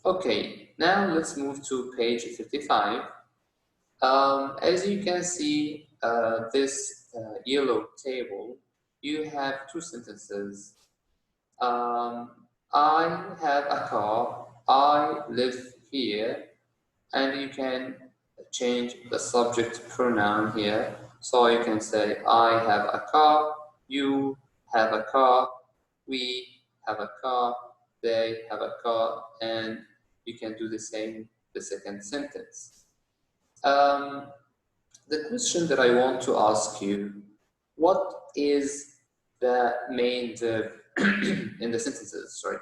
Okay, now let's move to page 55. As you can see, this yellow table, you have two sentences. I have a car, I live here, and you can change the subject pronoun here. So you can say, I have a car, you have a car, we have a car, they have a car, and you can do the same the second sentence. The question that I want to ask you, what is the main verb in the sentences? Sorry.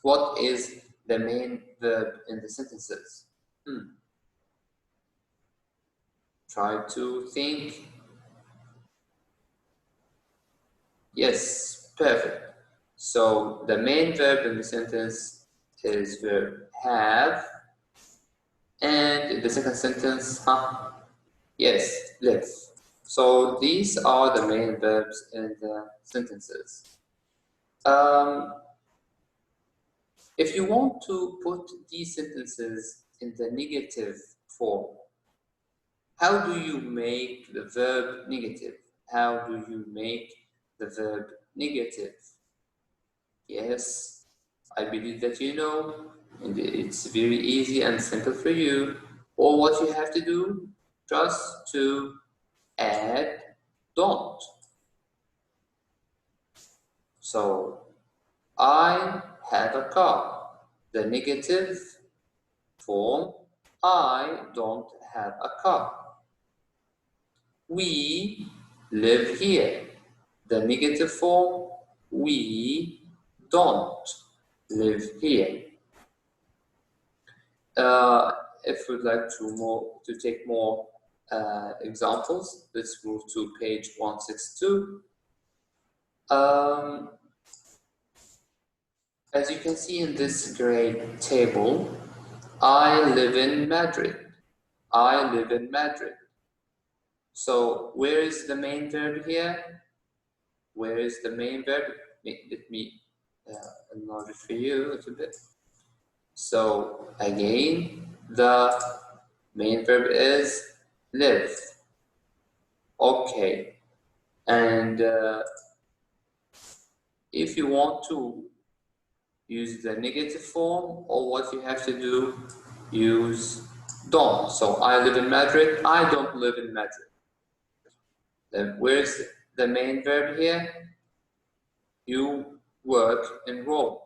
What is the main verb in the sentences? Try to think. Yes, perfect. So the main verb in the sentence is verb have. And in the second sentence, yes, live. So these are the main verbs in the sentences. If you want to put these sentences in the negative form, how do you make the verb negative? How do you make the verb negative? Yes, I believe that you know, and it's very easy and simple for you. All what you have to do, just to add don't. So, I have a car. The negative form, I don't have a car. We live here. The negative form, we don't live here. If we'd like to take more examples, let's move to page 162. As you can see in this grade table, I live in Madrid. I live in Madrid. So where is the main verb here? Where is the main verb? Let me enlarge it for you a little bit. So again, the main verb is live. Okay. And if you want to use the negative form, or what you have to do, use don't. So I live in Madrid. I don't live in Madrid. Then where's the main verb here? You work in Rome.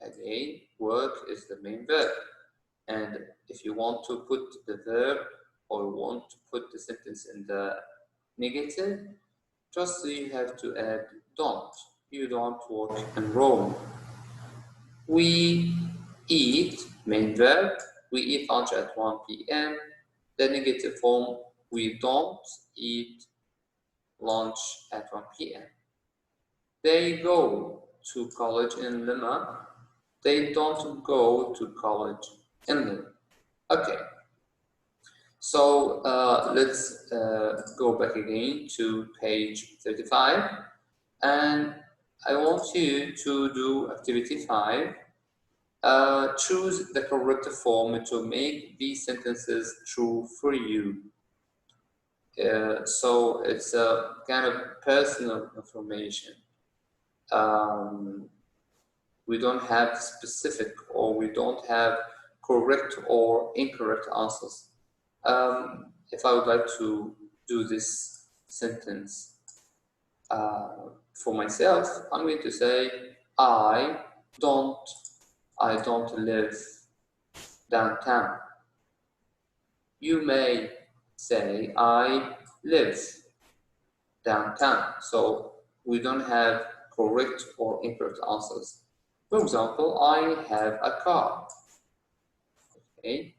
Again, work is the main verb. And if you want to put the verb or want to put the sentence in the negative, just you have to add don't. You don't work in Rome. We eat, main verb, we eat lunch at 1 p.m. The negative form, we don't eat lunch at 1 p.m. They go to college in Lima. They don't go to college in Lima. Okay. So let's go back again to page 35. And I want you to do activity 5. Choose the correct form to make these sentences true for you. So it's a kind of personal information. We don't have specific, or we don't have correct or incorrect answers. If I would like to do this sentence for myself, I'm going to say, I don't live downtown. You may say, I live downtown. So we don't have correct or incorrect answers. For example, I have a car. Okay.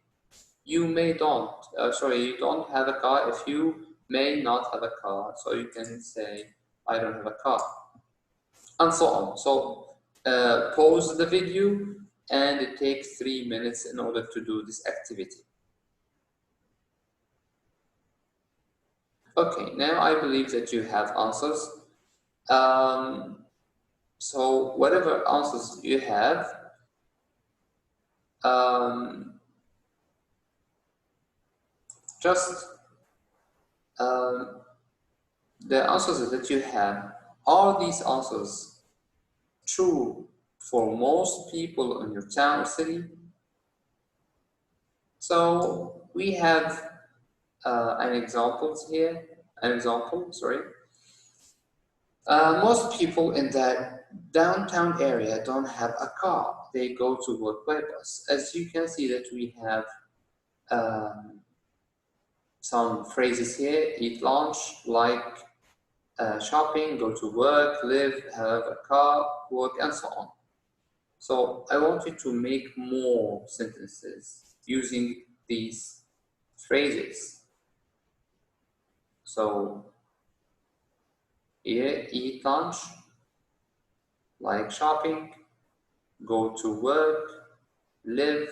You don't have a car if you may not have a car. So you can say, I don't have a car. And so on. So pause the video, and it takes 3 minutes in order to do this activity. Okay, now I believe that you have answers. So whatever answers you have, just the answers that you have, are these answers true for most people in your town or city? So we have an example, sorry. Most people in that downtown area don't have a car. They go to work by bus. As you can see that we have some phrases here: eat lunch, like shopping, go to work, live, have a car, work, and so on. So I want you to make more sentences using these phrases. So here, eat lunch, like shopping, go to work, live,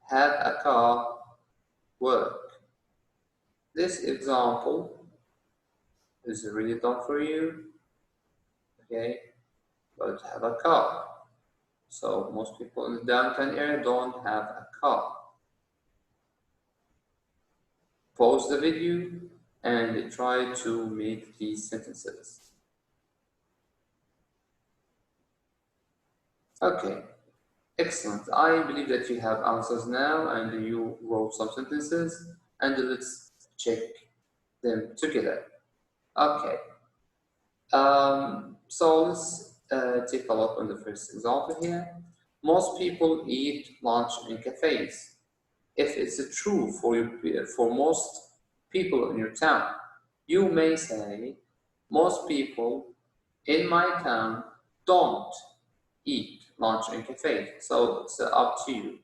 have a car, work. This example is really done for you, okay? But have a car. So most people in the downtown area don't have a car. Pause the video and try to make these sentences. Okay, excellent. I believe that you have answers now and you wrote some sentences, and let's check them together. Okay, so let's take a look on the first example here. Most people eat lunch in cafes. If it's true for most people in your town, you may say, most people in my town don't eat lunch in cafes. So it's up to you.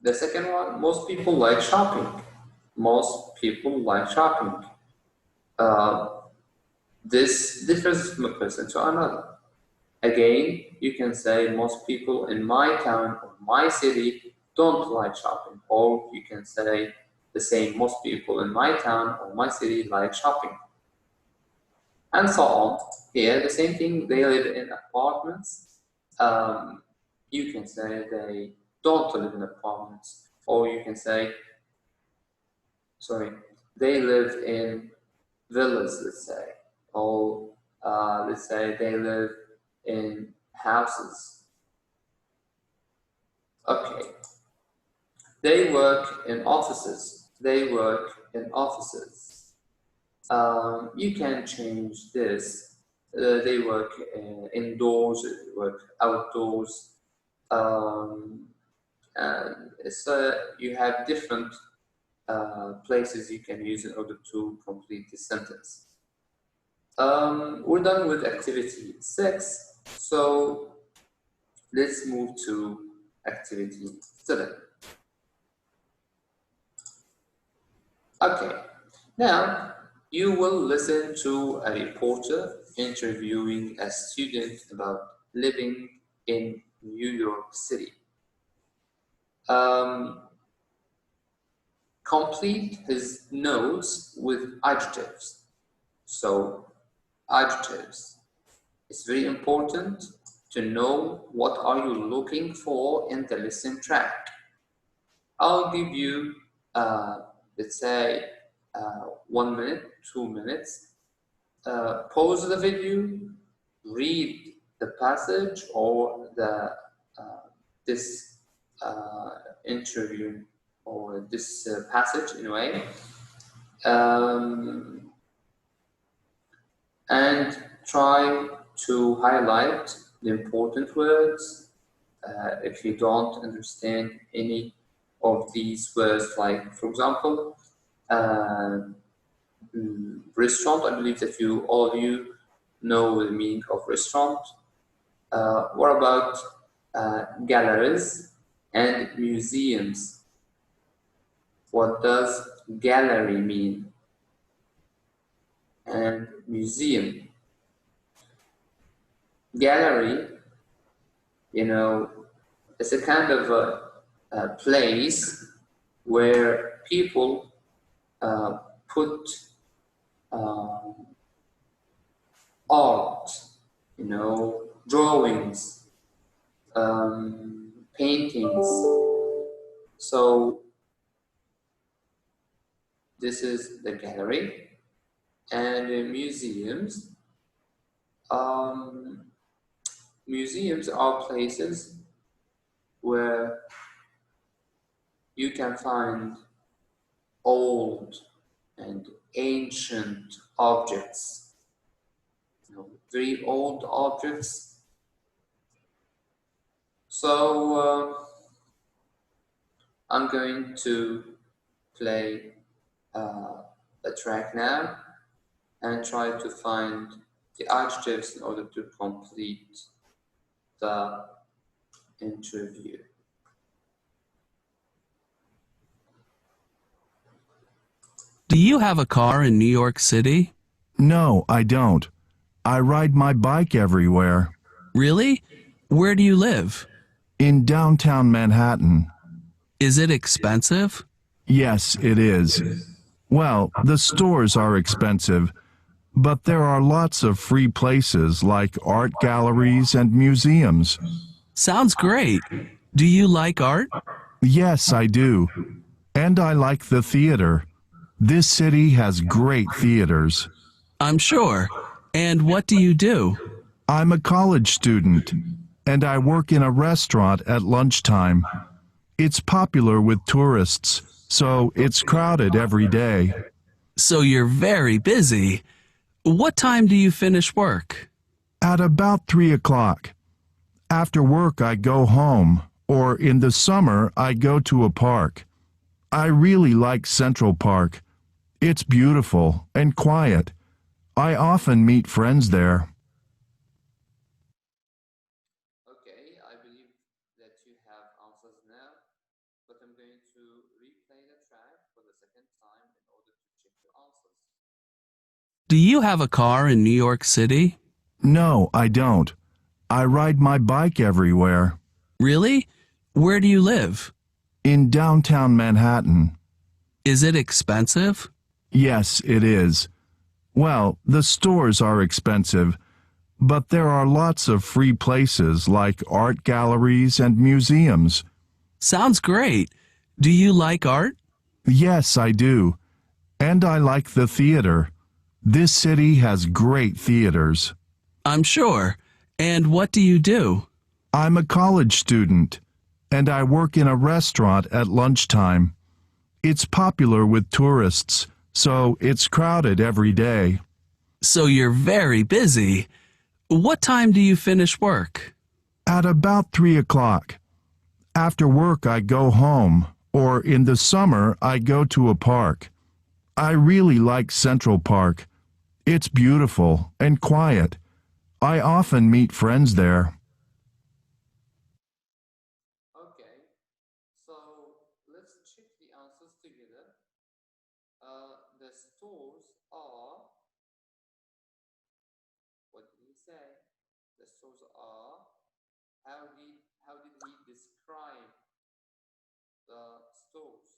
The second one, most people like shopping. Most people like shopping. This differs from a person to another. Again, you can say most people in my town or my city don't like shopping, or you can say the same, most people in my town or my city like shopping, and so on. Here, the same thing, they live in apartments. You can say they don't live in apartments, or you can say, sorry, they live in villas, let's say, or let's say they live in houses. Okay. They work in offices. They work in offices. You can change this. They work indoors, they work outdoors. And so you have different places you can use in order to complete this sentence. We're done with activity 6. So let's move to activity 7. Okay, now you will listen to a reporter interviewing a student about living in New York City. Complete his notes with adjectives. So, adjectives. It's very important to know what are you looking for in the listen track. I'll give you, let's say, 1 minute, 2 minutes. Pause the video, read the passage or this interview or this passage in a way, and try to highlight the important words. If you don't understand any of these words, like for example, restaurant, I believe that all of you know the meaning of restaurant. What about galleries and museums? What does gallery mean? And museum. Gallery, it's a kind of a place where people put art, drawings, paintings. So this is the gallery. And in museums, museums are places where you can find old and ancient objects, very old objects. So I'm going to play a track now and try to find the adjectives in order to complete the interview. Do you have a car in New York City? No, I don't. I ride my bike everywhere. Really? Where do you live? In downtown Manhattan. Is it expensive? Yes, it is. Well, the stores are expensive, but there are lots of free places like art galleries and museums. Sounds great. Do you like art? Yes, I do. And I like the theater. This city has great theaters. I'm sure. And what do you do? I'm a college student, and I work in a restaurant at lunchtime. It's popular with tourists, so it's crowded every day. So you're very busy. What time do you finish work? At about 3 o'clock. After work, I go home, or in the summer, I go to a park. I really like Central Park. It's beautiful and quiet. I often meet friends there. Okay, I believe that you have answers now, but I'm going to replay the track for the second time in order to check your answers. Do you have a car in New York City? No, I don't. I ride my bike everywhere. Really? Where do you live? In downtown Manhattan. Is it expensive? Yes, it is. Well, the stores are expensive, but there are lots of free places like art galleries and museums. Sounds great. Do you like art? Yes, I do. And I like the theater. This city has great theaters. I'm sure. And what do you do? I'm a college student, and I work in a restaurant at lunchtime. It's popular with tourists, so it's crowded every day. So you're very busy. What time do you finish work? At about 3 o'clock. After work, I go home, or in the summer, I go to a park. I really like Central Park. It's beautiful and quiet. I often meet friends there. Okay, so let's check the answers together. The stores are, what did he say? The stores are, how did he describe the stores?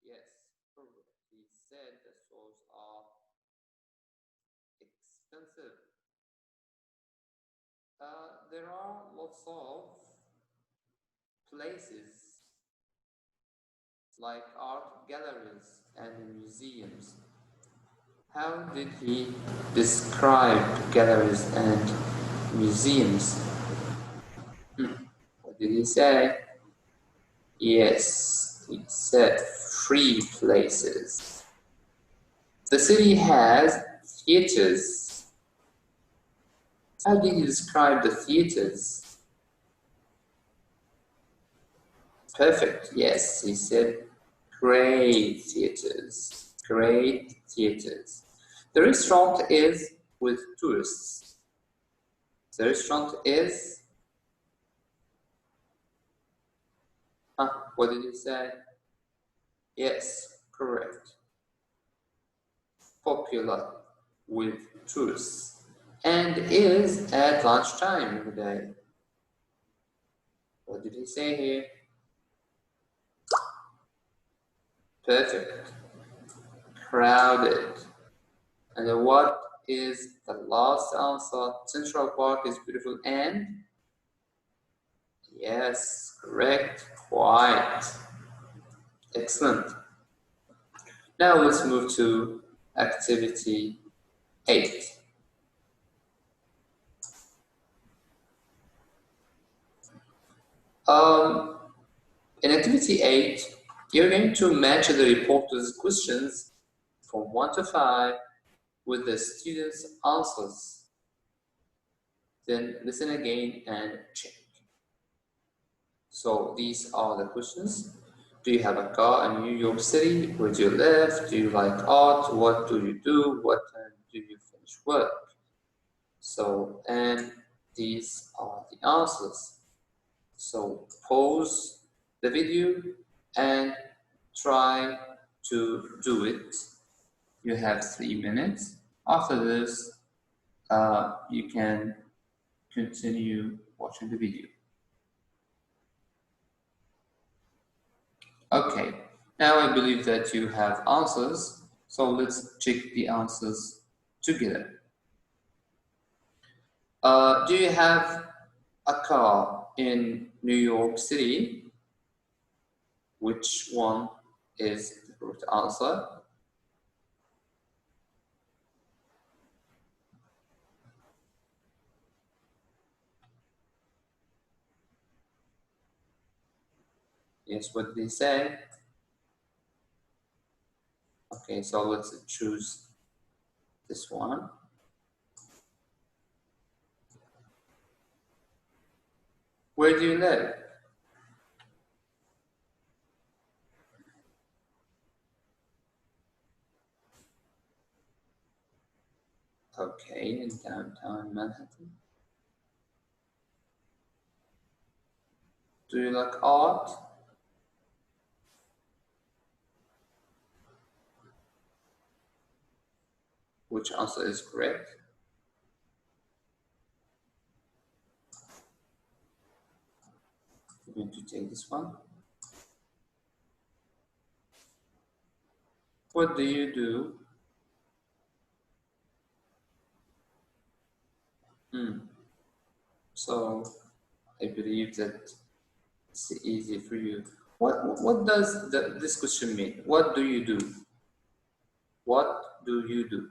Yes, correct. He said the stores are expensive. There are lots of places like art galleries and museums. How did he describe galleries and museums? What did he say? Yes, he said free places. The city has theaters. How did he describe the theaters? Perfect. Yes, he said great theaters. Great theaters. The restaurant is with tourists. The restaurant is. What did he say? Yes, correct. Popular with tourists and is at lunchtime every day. What did he say here? Perfect. Crowded. And what is the last answer? Central Park is beautiful and Yes, correct. Quite. Excellent. Now let's move to activity 8. In activity 8, you're going to match the reporter's questions from 1 to 5 with the students' answers. Then listen again and check. So these are the questions. Do you have a car in New York City? Where do you live? Do you like art? What do you do? What time do you finish work? So, and these are the answers. So pause the video and try to do it. You have 3 minutes. After this, you can continue watching the video. Okay, now I believe that you have answers, so let's check the answers together. Do you have a car in New York City? Which one is the correct answer? Yes, what did they say? Okay, so let's choose this one. Where do you live? Okay, in downtown Manhattan. Do you like art? Which answer is correct? I'm going to take this one. What do you do? So I believe that it's easy for you. What does this question mean? What do you do? What do you do?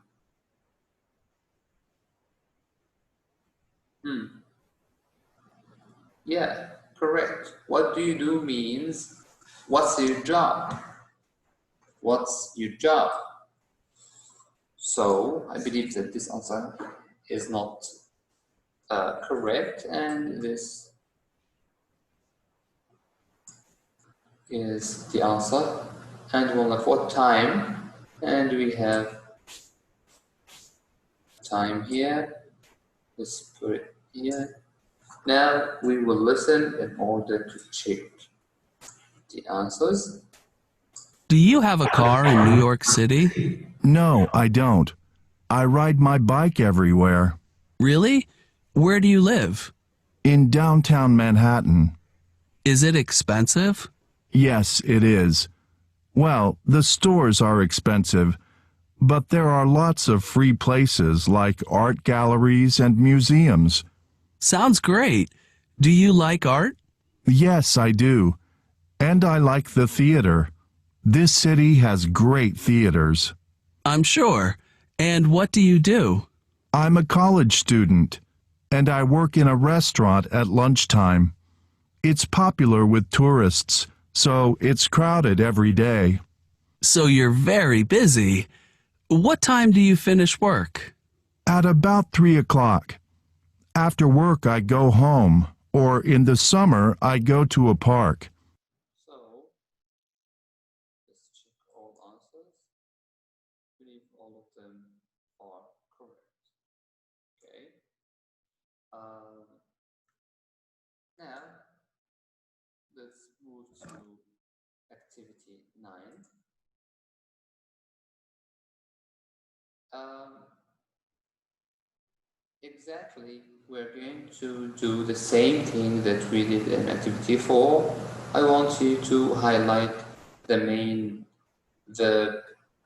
Yeah, correct. What do you do means what's your job? What's your job? So I believe that this answer is not correct, and this is the answer. And we'll have what time, and we have time here. Let's put it here. Now we will listen in order to check the answers. Do you have a car in New York City? No, I don't. I ride my bike everywhere. Really? Where do you live? In downtown Manhattan. Is it expensive? Yes, it is. Well, the stores are expensive, but there are lots of free places like art galleries and museums. Sounds great. Do you like art? Yes, I do. And I like the theater. This city has great theaters. I'm sure. And what do you do? I'm a college student, and I work in a restaurant at lunchtime. It's popular with tourists, so it's crowded every day. So you're very busy. What time do you finish work? At about 3 o'clock. After work, I go home, or in the summer, I go to a park. So let's check all answers. I believe all of them are correct. Okay. Now let's move to activity 9. Exactly, we're going to do the same thing that we did in activity 4. I want you to highlight the main verb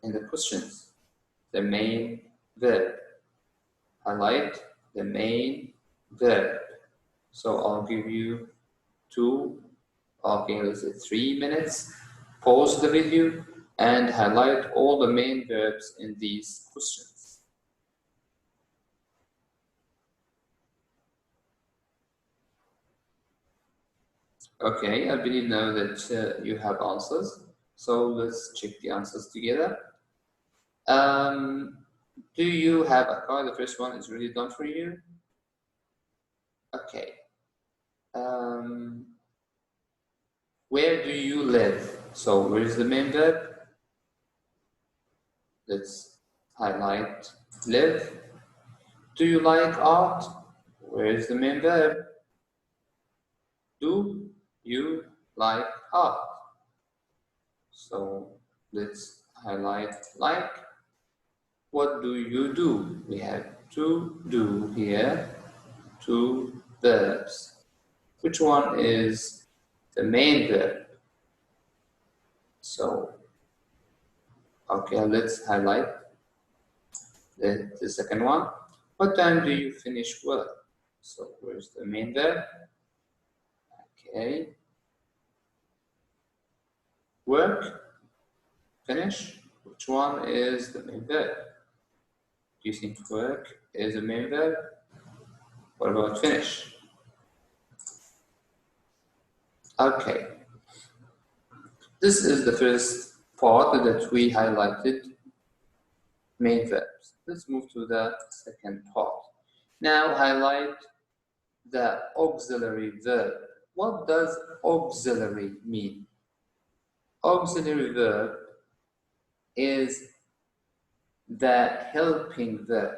in the questions. The main verb. Highlight the main verb. So I'll give you 2, okay, let's say 3 minutes. Pause the video and highlight all the main verbs in these questions. Okay, I believe now that you have answers. So let's check the answers together. Do you have a car? The first one is really done for you. Okay. Where do you live? So where is the main verb? Let's highlight live. Do you like art? Where is the main verb? Do you like art? So let's highlight like. What do you do? We have to do here, two verbs. Which one is the main verb? So, okay, let's highlight the second one. What time do you finish work? So, where's the main verb? Okay. Work, finish. Which one is the main verb? Do you think work is the main verb? What about finish? Okay. This is the first part that we highlighted, main verbs. Let's move to the second part. Now highlight the auxiliary verb. What does auxiliary mean? Auxiliary verb is the helping verb.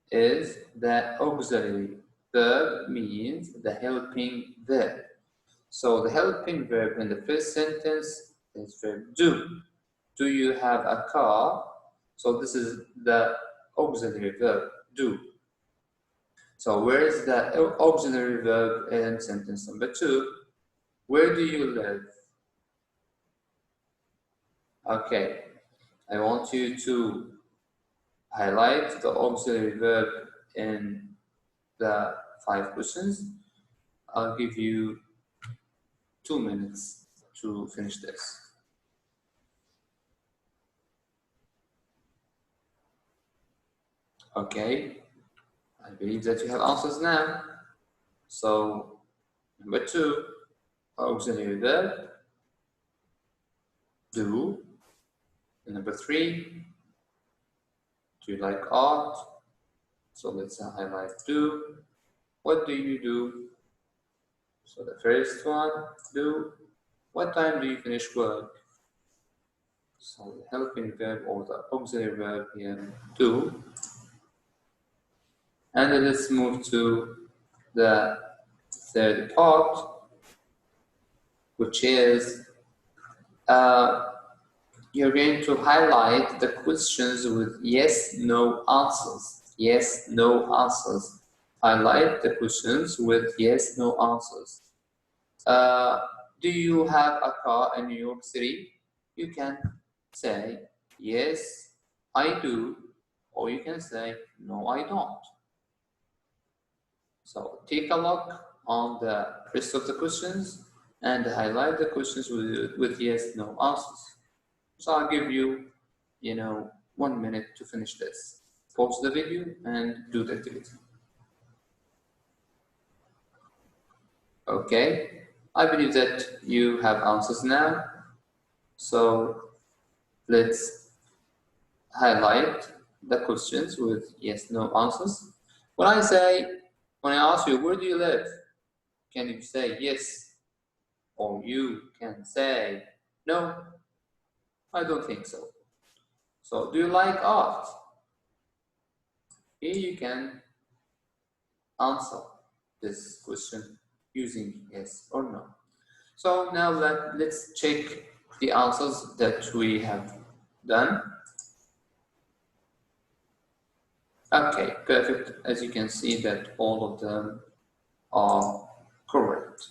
The auxiliary verb means the helping verb. So the helping verb in the first sentence is verb do. Do you have a car? So this is the auxiliary verb, do. So where is the auxiliary verb in sentence number 2? Where do you live? Okay, I want you to highlight the auxiliary verb in the 5 questions. I'll give you 2 minutes to finish this. Okay, I believe that you have answers now. So, number 2, auxiliary verb, do. And number 3, do you like art? So let's highlight do. What do you do? So the first one, do. What time do you finish work? So the helping verb or the auxiliary verb here, do. And then let's move to the third part, which is you're going to highlight the questions with yes, no answers. Yes, no answers. Highlight the questions with yes, no answers. Do you have a car in New York City? You can say, yes, I do. Or you can say, no, I don't. So take a look on the rest of the questions and highlight the questions with yes, no answers. So I'll give you, 1 minute to finish this. Pause the video and do the activity. Okay, I believe that you have answers now. So let's highlight the questions with yes, no answers. When I ask you, where do you live? Can you say yes? Or you can say no? I don't think so. So do you like art? Here you can answer this question using yes or no. So now let's check the answers that we have done. Okay, perfect. As you can see that all of them are correct.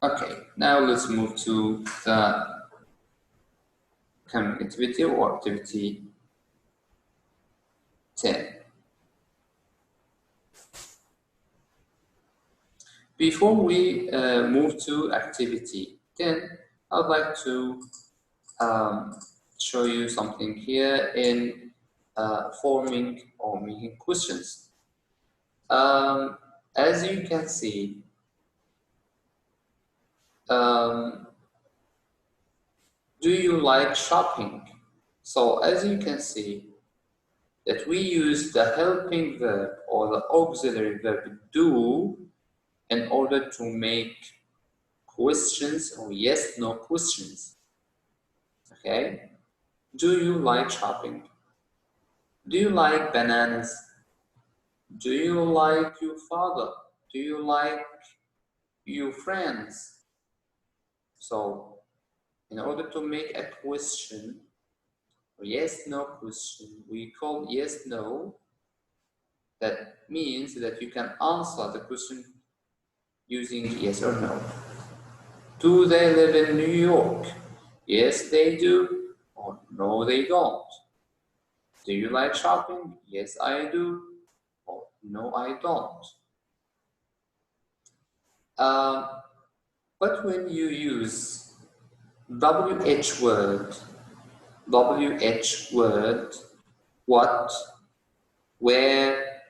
Okay, now let's move to the coming activity or activity 10. Before we move to activity 10, I'd like to show you something here in forming or making questions. As you can see, do you like shopping? So as you can see, that we use the helping verb or the auxiliary verb do in order to make questions or yes, no questions. Okay? Do you like shopping? Do you like bananas? Do you like your father? Do you like your friends? So, in order to make a question, or yes, no question, we call yes, no. That means that you can answer the question using yes or no. Do they live in New York? Yes, they do. Or no, they don't. Do you like shopping? Yes, I do. Or no, I don't. But when you use WH word, what, where,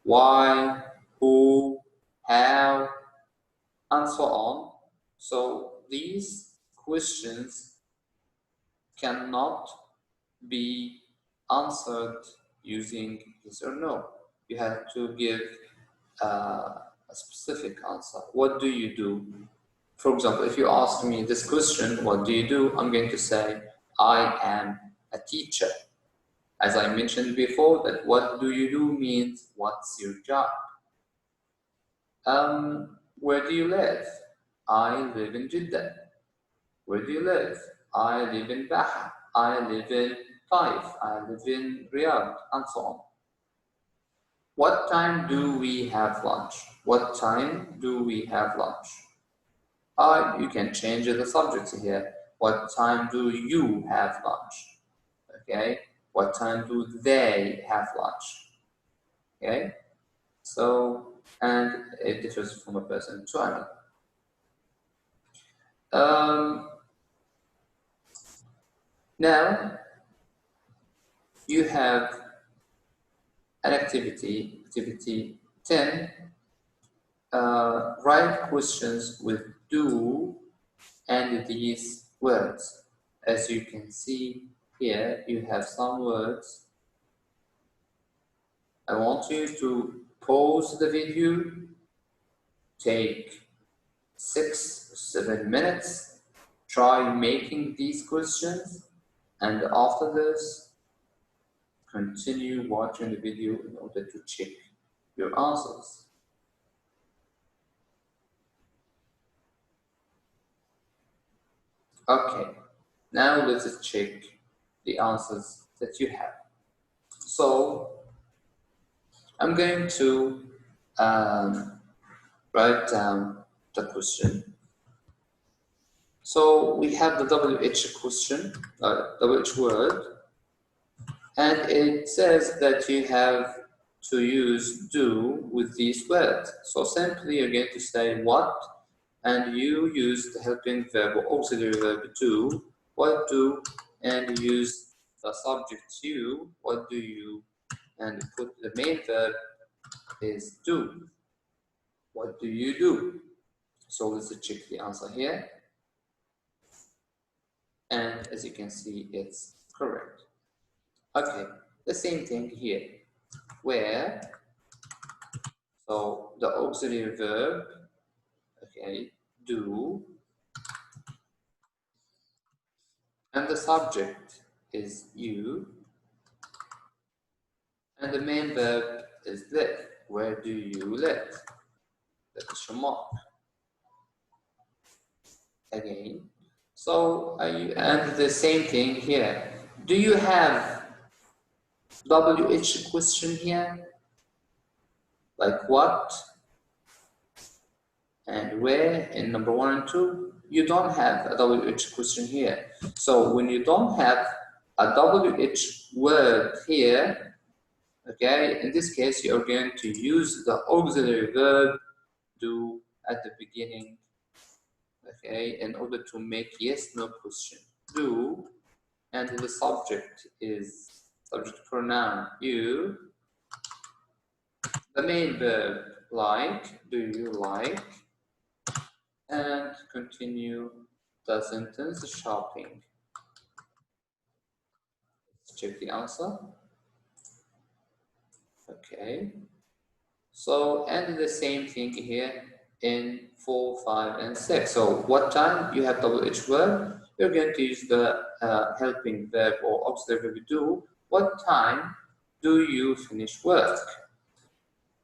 why, who, how, and so on. So these questions cannot be answered using yes or no. You have to give a specific answer. What do you do? For example, if you ask me this question, what do you do? I'm going to say, I am a teacher. As I mentioned before, that what do you do means what's your job? Where do you live? I live in Jeddah. Where do you live? I live in Baha. I live in Taif. I live in Riyadh, and so on. What time do we have lunch? What time do we have lunch? You can change the subject here. What time do you have lunch? Okay. What time do they have lunch? Okay. So, and it differs from a person to another. Now, you have an activity 10, write questions with do and these words. As you can see here, you have some words. I want you to pause the video, take 6 or 7 minutes, try making these questions, and after this, continue watching the video in order to check your answers. Okay, now let's check the answers that you have. So, I'm going to write down the question. So, we have the WH question, WH word, and it says that you have to use do with these words. So, simply you're going to say what, and you use the helping verb or auxiliary verb do, what do, and use the subject you, what do you, and put the main verb is do. What do you do? So let's check the answer here. And as you can see, it's correct. Okay, the same thing here. Where, so the auxiliary verb, okay, do, and the subject is you, and the main verb is live. Where do you live? The question mark. Again. So, and the same thing here. Do you have WH question here? Like what and where in number 1 and 2? You don't have a WH question here. So, when you don't have a WH word here, okay, in this case, you're going to use the auxiliary verb do at the beginning, okay, in order to make yes/no question. Do, and the subject is subject pronoun you, the main verb like, do you like, and continue the sentence shopping. Let's check the answer. Okay. So, and the same thing here in 4, 5, and 6. So, what time you have double H word, you're going to use the helping verb or auxiliary verb do. What time do you finish work?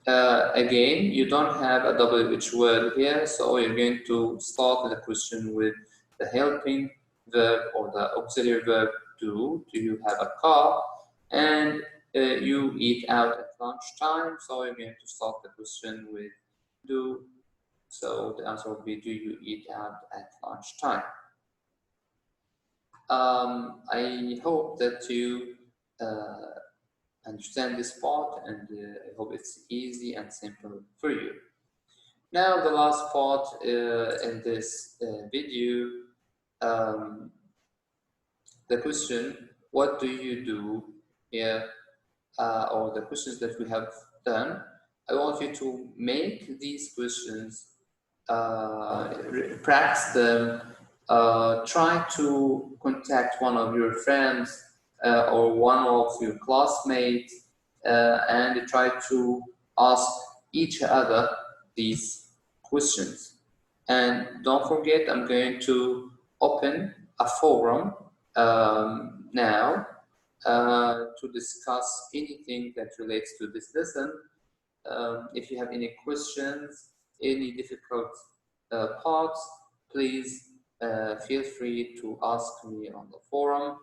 Again, you don't have a double H word here, so you're going to start the question with the helping verb or the auxiliary verb do. Do you have a car? And you eat out at lunchtime, so you're going to start the question with do. So the answer will be, do you eat out at lunchtime? I hope that you understand this part, and I hope it's easy and simple for you. Now the last part in this video, the question, what do you do here, or the questions that we have done. I want you to make these questions, practice them, try to contact one of your friends or one of your classmates and try to ask each other these questions. And don't forget, I'm going to open a forum now to discuss anything that relates to this lesson. If you have any questions, any difficult parts, please feel free to ask me on the forum,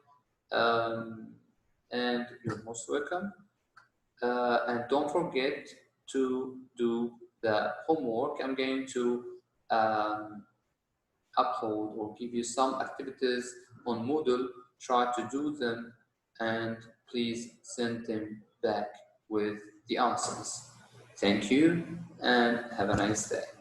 and you're most welcome. And don't forget to do the homework. I'm going to upload or give you some activities on Moodle. Try to do them and please send them back with the answers. Thank you and have a nice day.